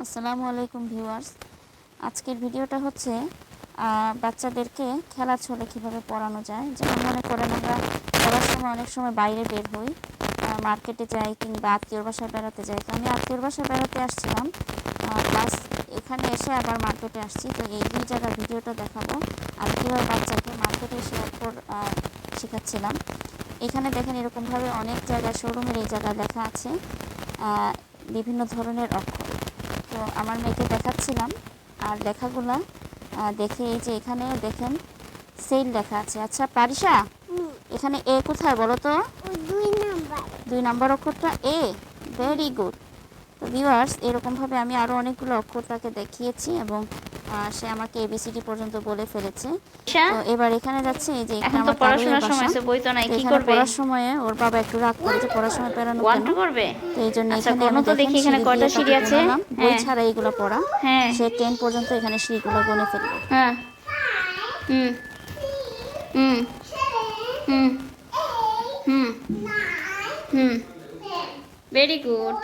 আসসালামু আলাইকুম ভিউয়ার্স। আজকের ভিডিওটা হচ্ছে বাচ্চাদেরকে খেলার ছলে কীভাবে পড়ানো যায়। যেমন মনে করেন আমরা পড়ার সময় অনেক সময় বাইরে বের হই, মার্কেটে যাই কিংবা আত্মীয়র বাসায় বেড়াতে যাই। তো আমি আত্মীয়র বাসায় বেড়াতে আসছিলাম, প্লাস এখানে এসে আবার মার্কেটে আসছি। তো এই দুই জায়গার ভিডিওটা দেখাবো আর কীভাবে বাচ্চাকে মার্কেটে এসে অক্ষর শেখাচ্ছিলাম। এখানে দেখেন এরকমভাবে অনেক জায়গায় শোরুমের এই জায়গায় লেখা আছে বিভিন্ন ধরনের অক্ষর। তো আমার মেয়েকে দেখাচ্ছিলাম আর লেখাগুলা দেখে এই যে এখানে দেখেন সেল লেখা আছে। আচ্ছা পারিসা, এখানে এ কোথায় বলো তো? 2 নাম্বার অক্ষরটা এ। Very good. তো ভিউয়ার্স, এরকমভাবে আমি আরও অনেকগুলো অক্ষর তাকে দেখিয়েছি এবং সে আমাকে এবিসিডি পর্যন্ত বলে ফেলেছে। তো এবার এখানে যাচ্ছে, এই যে এখন তো পড়াশোনার সময় আছে, বই তো নাই, কি করবে? পড়ার সময়ে ওর বাবা একটু রাগ করে যে পড়ার সময় পেরানো কেন করবে। তো এই জন্য আচ্ছা, এখানে কোনো আমি তো দেখি এখানে কয়টা সিঁড়ি আছে। বই ছাড়া এইগুলো পড়া। হ্যাঁ, সে 10 পর্যন্ত এখানে সিঁড়িগুলো গুনে ফেললো। হ্যাঁ, হুম হুম হুম হুম হুম ভেরি গুড।